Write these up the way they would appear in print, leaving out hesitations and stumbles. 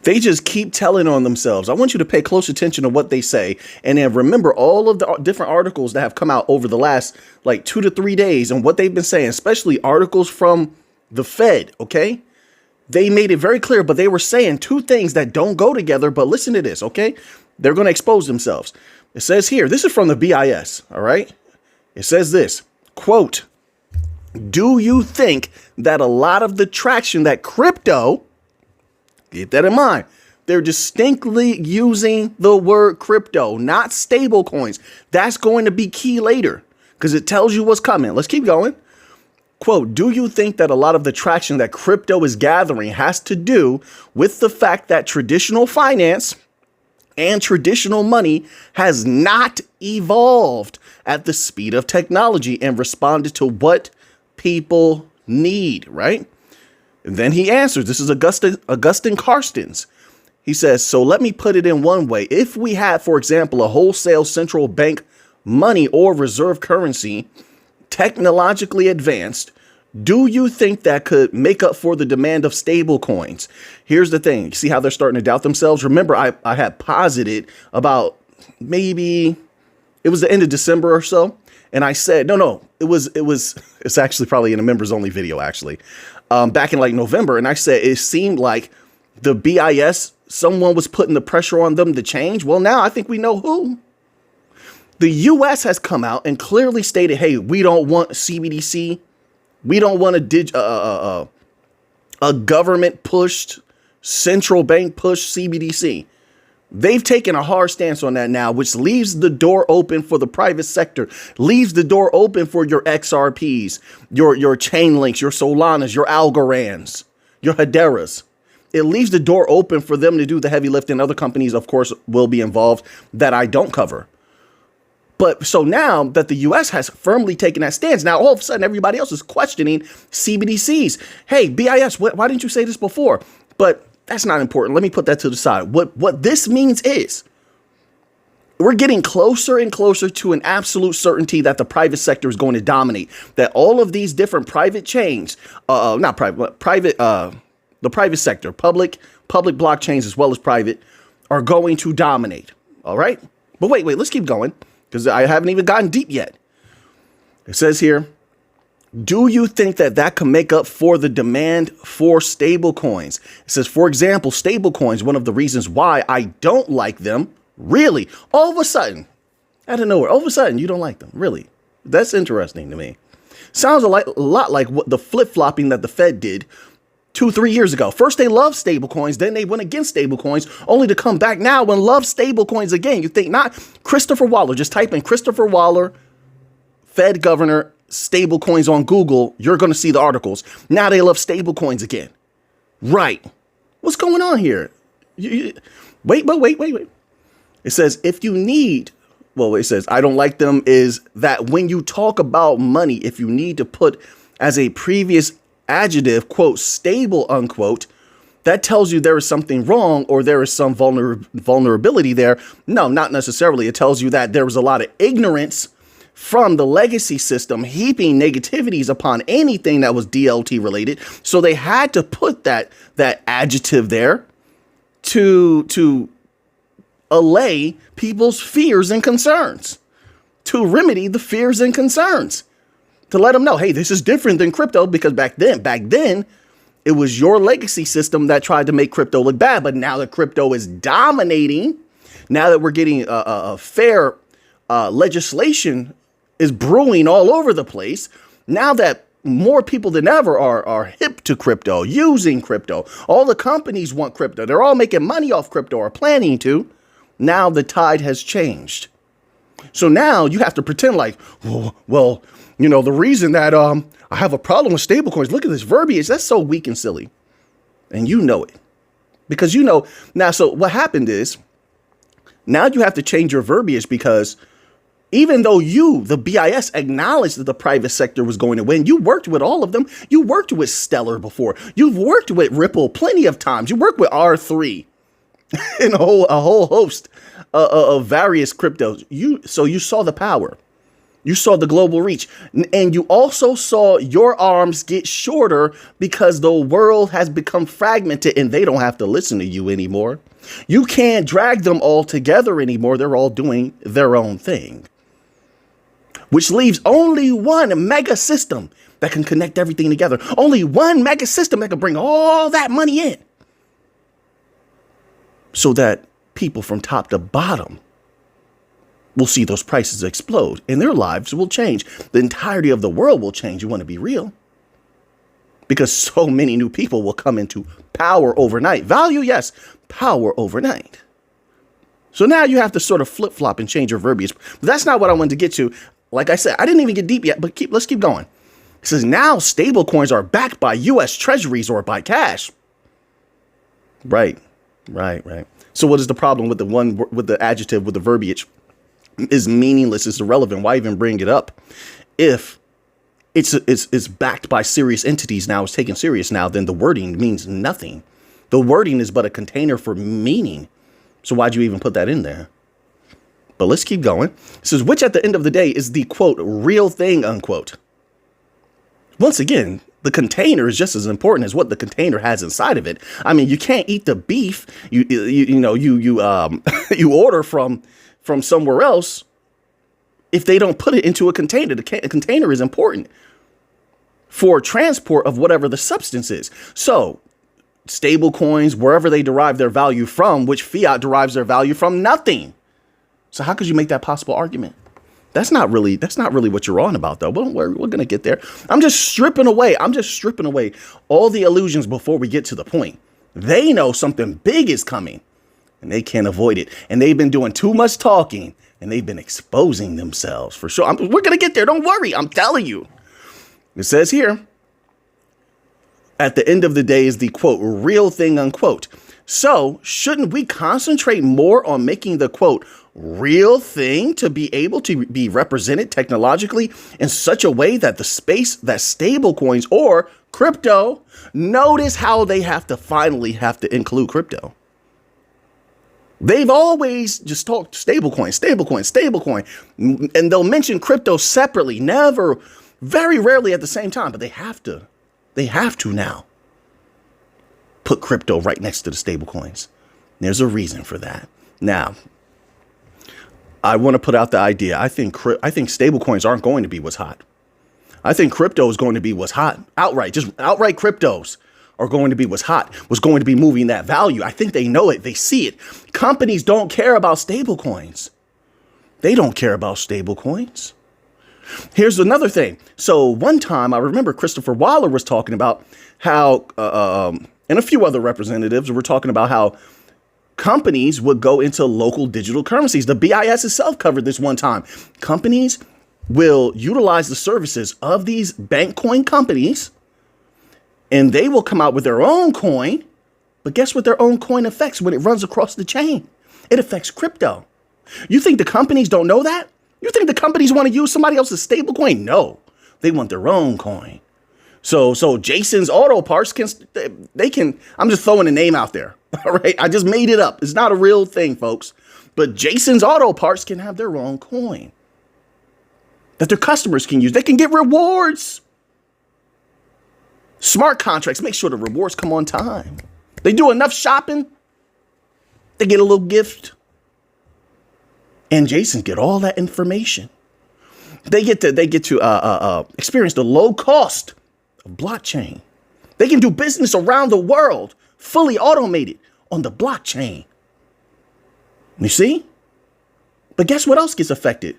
They just keep telling on themselves. I want you to pay close attention to what they say. And then remember all of the different articles that have come out over the last like 2 to 3 days and what they've been saying, especially articles from the Fed. OK, they made it very clear, but they were saying two things that don't go together. But listen to this. OK, they're going to expose themselves. It says here, this is from the BIS. All right. It says this, quote, do you think that a lot of the traction that crypto, keep that in mind, they're distinctly using the word crypto, not stable coins. That's going to be key later because it tells you what's coming. Let's keep going. Quote, do you think that a lot of the traction that crypto is gathering has to do with the fact that traditional finance and traditional money has not evolved at the speed of technology and responded to what people need, right? And then he answers, this is Augustine Carstens. He says, so let me put it in one way. If we had, for example, a wholesale central bank money or reserve currency technologically advanced, do you think that could make up for the demand of stable coins? Here's the thing. You see how they're starting to doubt themselves? Remember, I had posited about maybe it was the end of December or so. And I said, no, it's actually probably in a members only video, actually, back in like November. And I said it seemed like the BIS, someone was putting the pressure on them to change. Well, now I think we know who. The U.S. has come out and clearly stated, hey, we don't want CBDC. We don't want a government pushed, central bank pushed CBDC. They've taken a hard stance on that now, which leaves the door open for the private sector, leaves the door open for your XRPs, your chain links, your Solanas, your Algorands, your Hederas. It leaves the door open for them to do the heavy lifting. Other companies, of course, will be involved that I don't cover. But so now that the U.S. has firmly taken that stance, now all of a sudden everybody else is questioning CBDCs. Hey, BIS, why didn't you say this before? But that's not important. Let me put that to the side. What this means is we're getting closer and closer to an absolute certainty that the private sector is going to dominate, that all of these different private chains, the private sector, public blockchains as well as private, are going to dominate. All right. But wait, let's keep going because I haven't even gotten deep yet. It says here, do you think that can make up for the demand for stable coins? It says, for example, stable coins, one of the reasons why I don't like them, really, all of a sudden, out of nowhere, all of a sudden, you don't like them, really. That's interesting to me. Sounds a lot like what the flip-flopping that the Fed did 2-3 years ago. First, they loved stable coins, then they went against stable coins, only to come back now and love stable coins again. You think not? Christopher Waller, just type in Christopher Waller, Fed governor, stable coins on Google, you're going to see the articles. Now they love stable coins again. Right. What's going on here? Wait. It says, if you need, it says, I don't like them is that when you talk about money, if you need to put as a previous adjective, quote, stable, unquote, that tells you there is something wrong or there is some vulnerability there. No, not necessarily. It tells you that there was a lot of ignorance from the legacy system heaping negativities upon anything that was DLT related. So they had to put that adjective there to allay people's fears and concerns, to remedy the fears and concerns, to let them know, hey, this is different than crypto, because back then it was your legacy system that tried to make crypto look bad. But now that crypto is dominating, now that we're getting a fair legislation is brewing all over the place. Now that more people than ever are hip to crypto, using crypto, all the companies want crypto. They're all making money off crypto or planning to. Now the tide has changed. So now you have to pretend like, well, the reason that I have a problem with stablecoins, look at this verbiage. That's so weak and silly. And you know it. Because now, so what happened is now you have to change your verbiage because even though the BIS, acknowledged that the private sector was going to win, you worked with all of them. You worked with Stellar before. You've worked with Ripple plenty of times. You worked with R3 and a whole host of various cryptos. So you saw the power. You saw the global reach, and you also saw your arms get shorter because the world has become fragmented and they don't have to listen to you anymore. You can't drag them all together anymore. They're all doing their own thing, which leaves only one mega system that can connect everything together. Only one mega system that can bring all that money in so that people from top to bottom will see those prices explode and their lives will change. The entirety of the world will change. You want to be real? Because so many new people will come into power overnight. Value, yes. Power overnight. So now you have to sort of flip-flop and change your verbiage. But that's not what I wanted to get to. Like I said, I didn't even get deep yet, but let's keep going. It says now stable coins are backed by U.S. treasuries or by cash. Right. So what is the problem with the adjective, with the verbiage? Is meaningless, is irrelevant. Why even bring it up? If it's backed by serious entities now, it's taken serious now, then the wording means nothing. The wording is but a container for meaning. So why'd you even put that in there? But let's keep going. It says, which at the end of the day is the, quote, real thing, unquote. Once again, the container is just as important as what the container has inside of it. I mean, you can't eat the beef you order from somewhere else if they don't put it into a container. The container is important for transport of whatever the substance is. So stable coins, wherever they derive their value from, which fiat derives their value from, nothing. So how could you make that possible argument? That's not really what you're on about, though. Don't worry, we're going to get there. I'm just stripping away all the illusions before we get to the point. They know something big is coming and they can't avoid it. And they've been doing too much talking and they've been exposing themselves for sure. We're going to get there. Don't worry. I'm telling you. It says here, at the end of the day is the, quote, real thing, unquote. So shouldn't we concentrate more on making the, quote, real thing to be able to be represented technologically in such a way that the space that stable coins or crypto, notice how they have to include crypto. They've always just talked stablecoin, and they'll mention crypto separately, never, very rarely at the same time, but they have to now put crypto right next to the stablecoins. There's a reason for that. Now, I want to put out the idea. I think stablecoins aren't going to be what's hot. I think crypto is going to be what's hot. Outright cryptos are going to be what's hot, what's going to be moving that value. I think they know it. They see it. Companies don't care about stablecoins. They don't care about stablecoins. Here's another thing. So one time I remember Christopher Waller was talking about how, and a few other representatives were talking about how companies would go into local digital currencies. The BIS itself covered this one time. Companies will utilize the services of these bank coin companies, and they will come out with their own coin. But guess what their own coin affects when it runs across the chain? It affects crypto. You think the companies don't know that? You think the companies want to use somebody else's stable coin? No, they want their own coin. So Jason's Auto Parts can, I'm just throwing a name out there. All right. I just made it up. It's not a real thing, folks. But Jason's Auto Parts can have their own coin that their customers can use. They can get rewards. Smart contracts, make sure the rewards come on time. They do enough shopping, they get a little gift. And Jason get all that information. They get to experience the low cost of blockchain. They can do business around the world, fully automated on the blockchain. You see? But guess what else gets affected?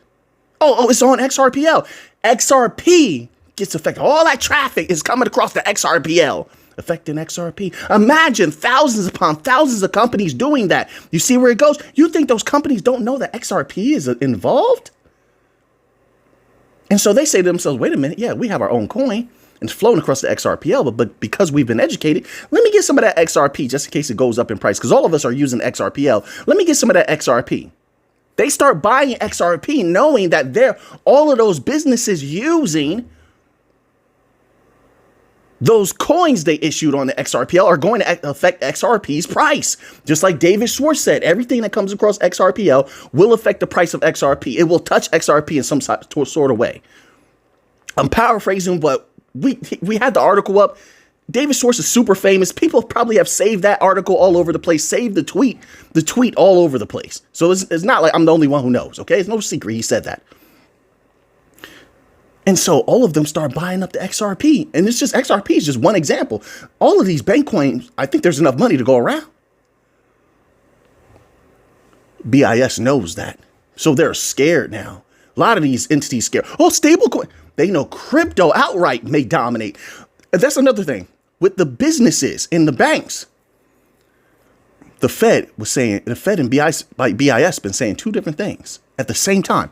Oh, it's on XRPL. XRP gets affected. All that traffic is coming across the XRPL, affecting XRP. Imagine thousands upon thousands of companies doing that. You see where it goes? You think those companies don't know that XRP is involved? And so they say to themselves, wait a minute, yeah, we have our own coin and it's flowing across the XRPL, but because we've been educated, let me get some of that XRP just in case it goes up in price, because all of us are using XRPL. Let me get some of that XRP. They start buying XRP knowing that all of those businesses using Those coins they issued on the XRPL are going to affect XRP's price. Just like David Schwartz said, everything that comes across XRPL will affect the price of XRP. It will touch XRP in some sort of way. I'm paraphrasing, but we had the article up. David Schwartz is super famous. People probably have saved that article all over the place, saved the tweet all over the place. So it's not like I'm the only one who knows, okay? It's no secret he said that. And so all of them start buying up the XRP. And it's just XRP is just one example. All of these bank coins, I think there's enough money to go around. BIS knows that. So they're scared now. A lot of these entities scared. Oh, stablecoin. They know crypto outright may dominate. And that's another thing. With the businesses and the banks, the Fed and BIS been saying two different things at the same time.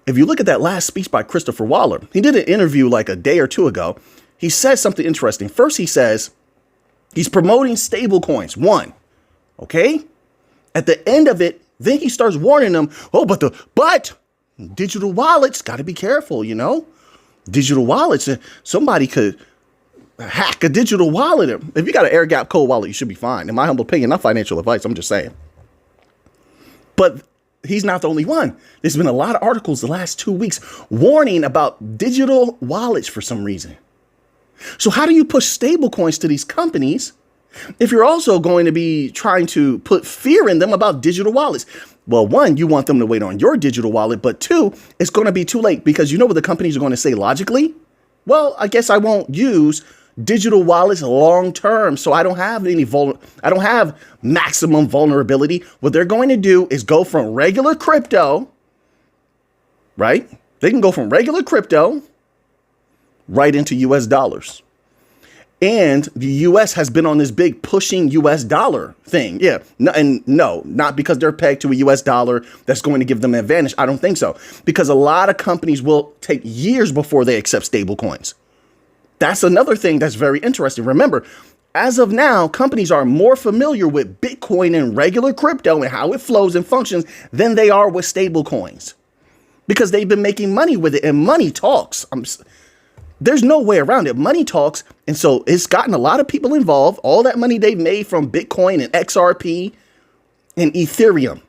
If you look at that last speech by Christopher Waller, he did an interview like a day or two ago. He says something interesting. First, he says he's promoting stable coins. One, okay? At the end of it, then he starts warning them, oh, but digital wallets, got to be careful, you know? Digital wallets, somebody could hack a digital wallet. If you got an air gap code wallet, you should be fine. In my humble opinion, not financial advice, I'm just saying. But he's not the only one. There's been a lot of articles the last 2 weeks warning about digital wallets for some reason. So how do you push stable coins to these companies if you're also going to be trying to put fear in them about digital wallets? Well, one, you want them to wait on your digital wallet, but two, it's going to be too late because you know what the companies are going to say logically? Well, I guess I won't use digital wallets long term, so I don't have I don't have maximum vulnerability. What they're going to do is go from regular crypto, right? They can go from regular crypto right into US dollars. And the US has been on this big pushing US dollar thing. Yeah. No, not because they're pegged to a US dollar that's going to give them an advantage. I don't think so. Because a lot of companies will take years before they accept stable coins. That's another thing that's very interesting. Remember, as of now, companies are more familiar with Bitcoin and regular crypto and how it flows and functions than they are with stable coins. Because they've been making money with it, and money talks. There's no way around it. Money talks. And so it's gotten a lot of people involved. All that money they've made from Bitcoin and XRP and Ethereum.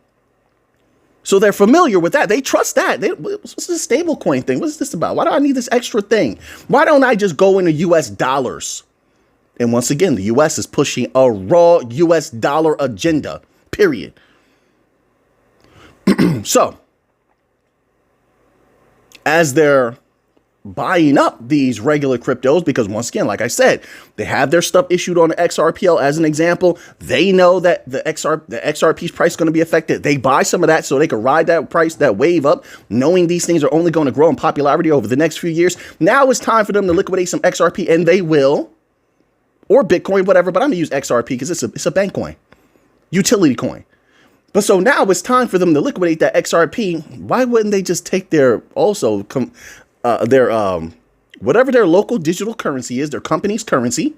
So they're familiar with that. They trust that. What's this stable coin thing? What's this about? Why do I need this extra thing? Why don't I just go into US dollars? And once again, the US is pushing a raw US dollar agenda, period. So as they're buying up these regular cryptos, because once again, like I said, they have their stuff issued on the XRPL as an example. They know that the XRP's price is going to be affected. They buy some of that so they can ride that price, that wave up, knowing these things are only going to grow in popularity over the next few years. Now it's time for them to liquidate some XRP, and they will, or Bitcoin, whatever. But I'm going to use XRP because it's a bank coin, utility coin. But so now it's time for them to liquidate that XRP. Why wouldn't they just take their whatever their local digital currency is, their company's currency,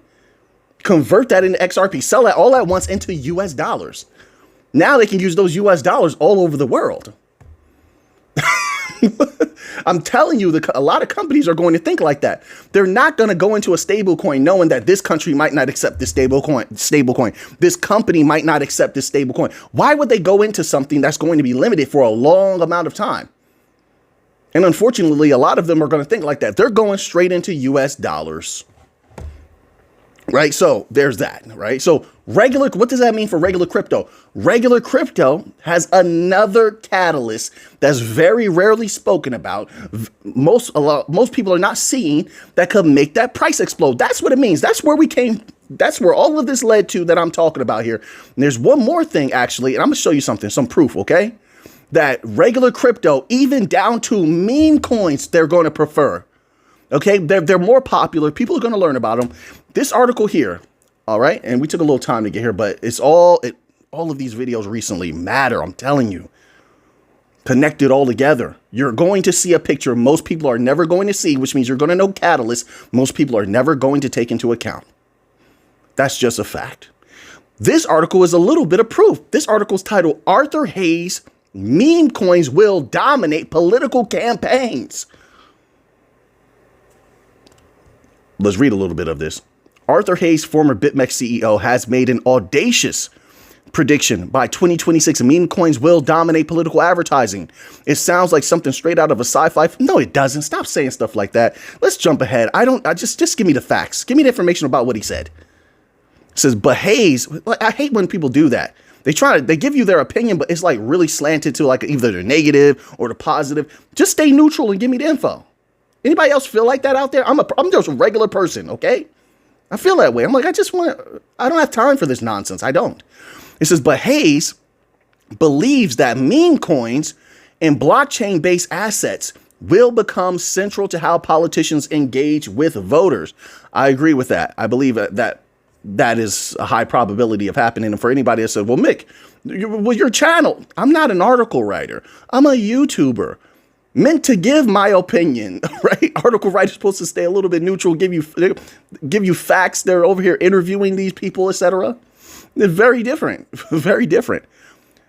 convert that into XRP, sell that all at once into US dollars. Now they can use those US dollars all over the world. I'm telling you, a lot of companies are going to think like that. They're not going to go into a stable coin knowing that this country might not accept this stable coin. This company might not accept this stable coin. Why would they go into something that's going to be limited for a long amount of time? And unfortunately, a lot of them are going to think like that. They're going straight into US dollars. Right? So there's that, right? So what does that mean for regular crypto? Regular crypto has another catalyst that's very rarely spoken about. Most people are not seeing that could make that price explode. That's what it means. That's where we came. That's where all of this led to that I'm talking about here. And there's one more thing, actually, and I'm going to show you something, some proof, okay? That regular crypto, even down to meme coins, they're going to prefer. Okay, they're more popular. People are going to learn about them. This article here, all right, and we took a little time to get here, but all of these videos recently matter. I'm telling you, connected all together. You're going to see a picture most people are never going to see, which means you're going to know catalysts most people are never going to take into account. That's just a fact. This article is a little bit of proof. This article is titled "Arthur Hayes: Meme Coins Will Dominate Political Campaigns." Let's read a little bit of this. Arthur Hayes, former BitMEX CEO, has made an audacious prediction. By 2026, meme coins will dominate political advertising. It sounds like something straight out of a sci-fi. No, it doesn't. Stop saying stuff like that. Let's jump ahead. Just give me the facts. Give me the information about what he said. It says, but Hayes, I hate when people do that. They give you their opinion, but it's like really slanted to like either the negative or the positive. Just stay neutral and give me the info. Anybody else feel like that out there? I'm just a regular person, okay? I feel that way. I'm like, I don't have time for this nonsense. I don't. It says, but Hayes believes that meme coins and blockchain-based assets will become central to how politicians engage with voters. I agree with that. I believe that is a high probability of happening. And for anybody that said, well, Mick, your channel, I'm not an article writer. I'm a YouTuber meant to give my opinion, right? Article writers supposed to stay a little bit neutral, give you facts. They're over here interviewing these people, etc. They're very different, very different.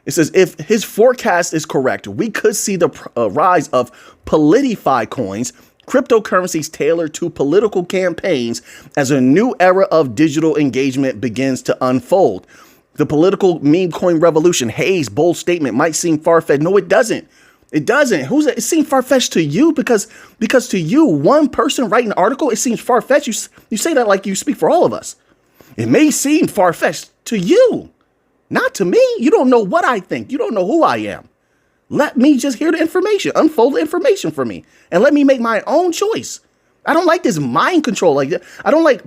It says, if his forecast is correct, we could see the rise of politify coins, cryptocurrencies tailored to political campaigns, as a new era of digital engagement begins to unfold. The political meme coin revolution, Hayes' bold statement, might seem far-fetched. No, it doesn't. It doesn't. It seems far-fetched to you because to you, one person writing an article, it seems far-fetched. You say that like you speak for all of us. It may seem far-fetched to you, not to me. You don't know what I think. You don't know who I am. Let me just hear the information, unfold the information for me, and let me make my own choice. I don't like this mind control like that. I don't like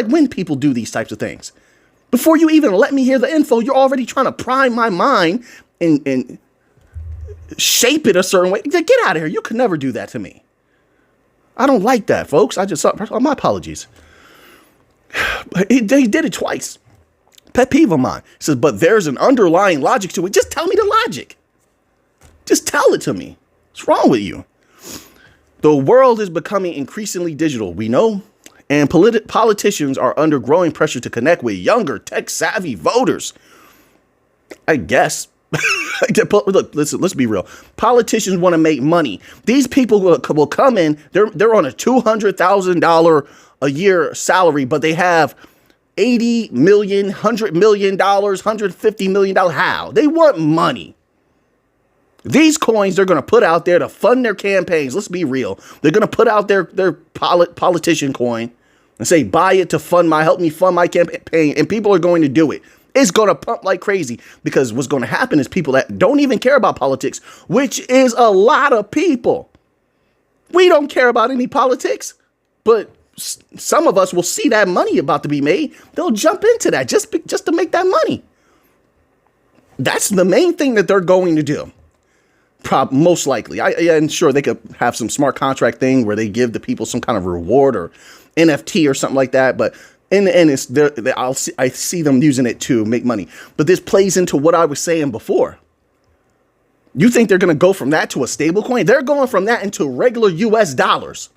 when people do these types of things. Before you even let me hear the info, you're already trying to prime my mind and shape it a certain way. Get out of here. You could never do that to me. I don't like that, folks. My apologies. He did it twice. Pet peeve of mine. He says, but there's an underlying logic to it. Just tell me the logic. Just tell it to me. What's wrong with you? The world is becoming increasingly digital, we know, and politicians are under growing pressure to connect with younger, tech-savvy voters. I guess. Look, listen, let's be real. Politicians want to make money. These people will come in, they're on a $200,000 a year salary, but they have $80 million, $100 million, $150 million. How? They want money. These coins they're going to put out there to fund their campaigns. Let's be real. They're going to put out their politician coin and say, buy it to help me fund my campaign. And people are going to do it. It's going to pump like crazy because what's going to happen is people that don't even care about politics, which is a lot of people. We don't care about any politics, but some of us will see that money about to be made. They'll jump into that just to make that money. That's the main thing that they're going to do. Most likely. And sure, they could have some smart contract thing where they give the people some kind of reward or NFT or something like that. But in the end, I see them using it to make money. But this plays into what I was saying before. You think they're going to go from that to a stable coin? They're going from that into regular US dollars.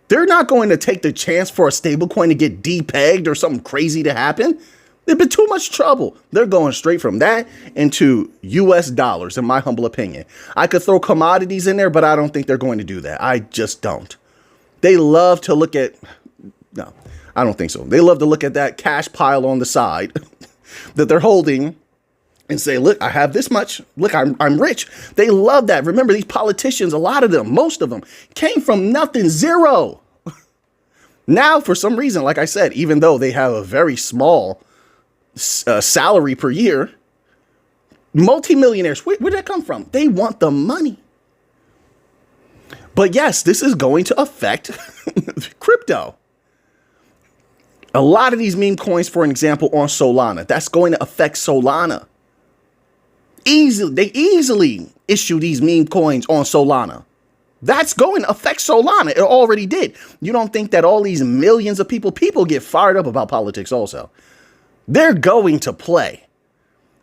They're not going to take the chance for a stable coin to get depegged or something crazy to happen. There'd be too much trouble. They're going straight from that into US dollars, in my humble opinion. I could throw commodities in there, but I don't think they're going to do that. I just don't. They love to look at, no, I don't think so. They love to look at that cash pile on the side that they're holding and say, look, I have this much. Look, I'm rich. They love that. Remember, these politicians, a lot of them, most of them, came from nothing, zero. Now, for some reason, like I said, even though they have a very small salary per year, multimillionaires, where did that come from? They want the money. But yes, this is going to affect crypto. A lot of these meme coins, for an example, on Solana, that's going to affect Solana. They easily issue these meme coins on Solana. That's going to affect Solana. It already did. You don't think that all these millions of people get fired up about politics also. They're going to play.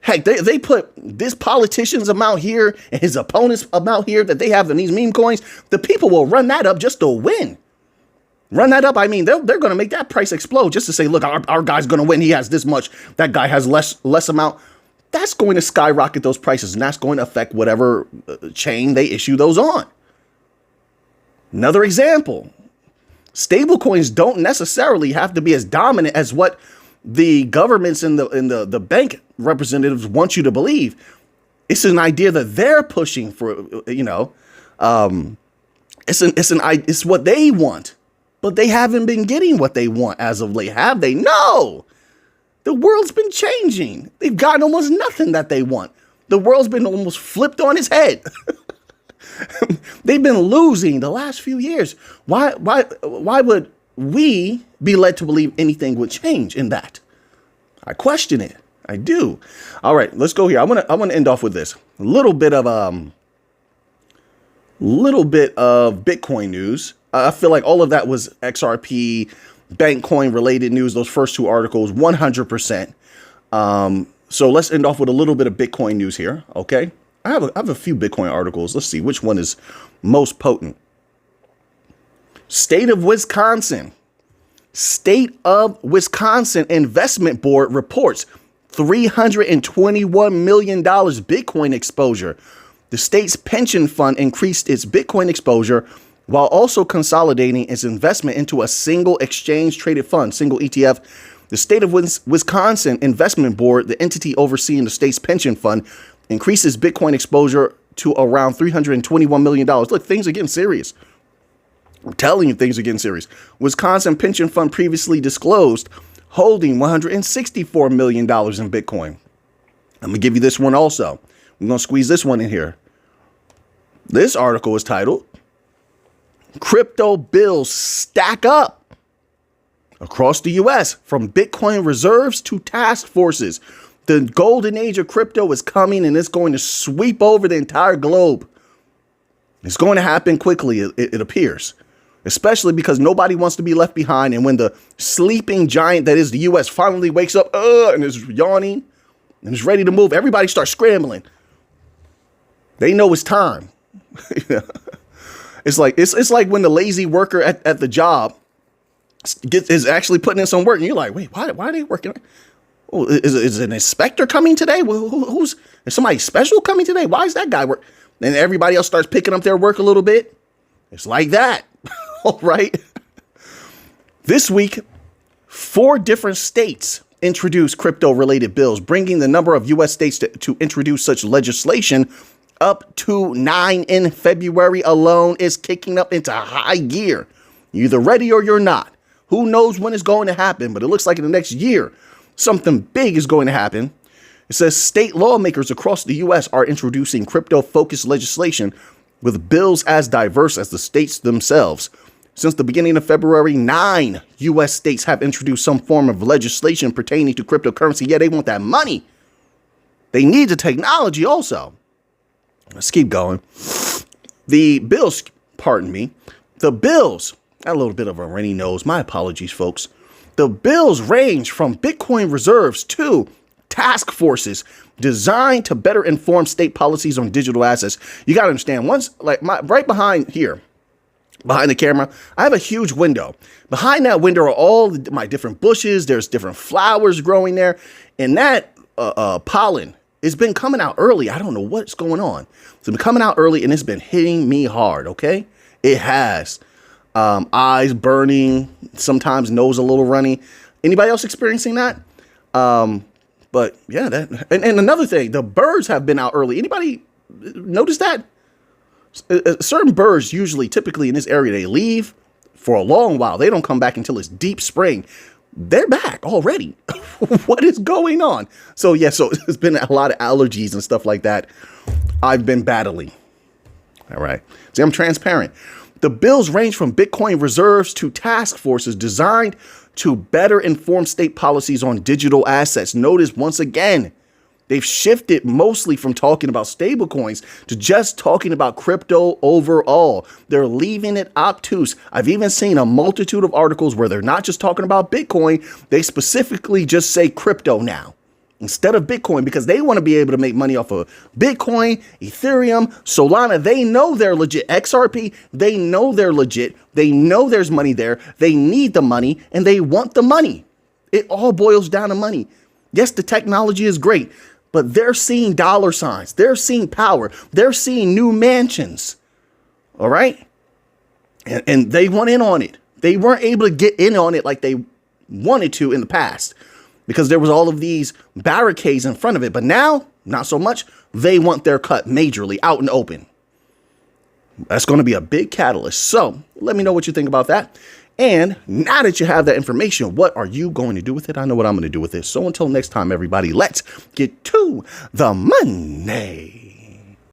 Heck, they put this politician's amount here and his opponent's amount here that they have in these meme coins. The people will run that up just to win. Run that up. I mean, they're going to make that price explode just to say, look, our guy's going to win. He has this much. That guy has less amount. That's going to skyrocket those prices, and that's going to affect whatever chain they issue those on. Another example. Stable coins don't necessarily have to be as dominant as what the governments and the bank representatives want you to believe. It's an idea that they're pushing for, it's what they want, but they haven't been getting what they want as of late, have they? No, the world's been changing. They've gotten almost nothing that they want. The world's been almost flipped on its head. They've been losing the last few years. Why would we be led to believe anything would change in that? I question it. I do. All right, let's go here. I want to end off with this. A little bit of Bitcoin news. I feel like all of that was XRP, bank coin related news. Those first two articles, 100%. So let's end off with a little bit of Bitcoin news here. Okay. I have a few Bitcoin articles. Let's see which one is most potent. State of Wisconsin Investment Board reports $321 million Bitcoin exposure. The state's pension fund increased its Bitcoin exposure while also consolidating its investment into a single exchange traded fund, single ETF. The state of Wisconsin Investment Board, the entity overseeing the state's pension fund, increases Bitcoin exposure to around $321 million. Look, things are getting serious. I'm telling you, things are getting serious. Wisconsin Pension Fund previously disclosed holding $164 million in Bitcoin. I'm going to give you this one also. I'm going to squeeze this one in here. This article is titled, Crypto Bills Stack Up Across the U.S. from Bitcoin Reserves to Task Forces. The golden age of crypto is coming, and it's going to sweep over the entire globe. It's going to happen quickly, it appears, especially because nobody wants to be left behind. And when the sleeping giant that is the U.S. finally wakes up and is yawning and is ready to move, everybody starts scrambling. They know it's time. It's like when the lazy worker at the job is actually putting in some work, and you're like, wait, why are they working? Oh, is an inspector coming today? Is somebody special coming today? Why is that guy work? Then everybody else starts picking up their work a little bit. It's like that. All right. This week, 4 different states introduced crypto-related bills, bringing the number of U.S. states to introduce such legislation up to 9 in February alone. Is kicking up into high gear. You're either ready or you're not. Who knows when it's going to happen, but it looks like in the next year, something big is going to happen. It says state lawmakers across the U.S. are introducing crypto-focused legislation with bills as diverse as the states themselves. Since the beginning of February, 9 U.S. states have introduced some form of legislation pertaining to cryptocurrency. Yeah, they want that money. They need the technology also. Let's keep going. The bills, a little bit of a runny nose. My apologies, folks. The bills range from Bitcoin reserves to task forces designed to better inform state policies on digital assets. You got to understand, right behind here, behind the camera, I have a huge window. Behind that window are all my different bushes. There's different flowers growing there. And that pollen has been coming out early. I don't know what's going on. It's been coming out early and it's been hitting me hard, okay? It has. Eyes burning, sometimes nose a little runny. Anybody else experiencing that? But yeah, and another thing, the birds have been out early. Anybody notice that? Certain birds typically in this area, they leave for a long while. They don't come back until it's deep spring. They're back already. What is going on? So there's been a lot of allergies and stuff like that I've been battling. All right. See, I'm transparent. The bills range from Bitcoin reserves to task forces designed to better inform state policies on digital assets. Notice once again, they've shifted mostly from talking about stablecoins to just talking about crypto overall. They're leaving it obtuse. I've even seen a multitude of articles where they're not just talking about Bitcoin. They specifically just say crypto now instead of Bitcoin because they want to be able to make money off of Bitcoin, Ethereum, Solana. They know they're legit. XRP, they know they're legit. They know there's money there. They need the money and they want the money. It all boils down to money. Yes, the technology is great, but they're seeing dollar signs. They're seeing power. They're seeing new mansions. All right. And they want in on it. They weren't able to get in on it like they wanted to in the past because there was all of these barricades in front of it. But now, not so much. They want their cut majorly out and open. That's going to be a big catalyst. So let me know what you think about that. And now that you have that information, what are you going to do with it? I know what I'm going to do with it. So until next time, everybody, let's get to the money.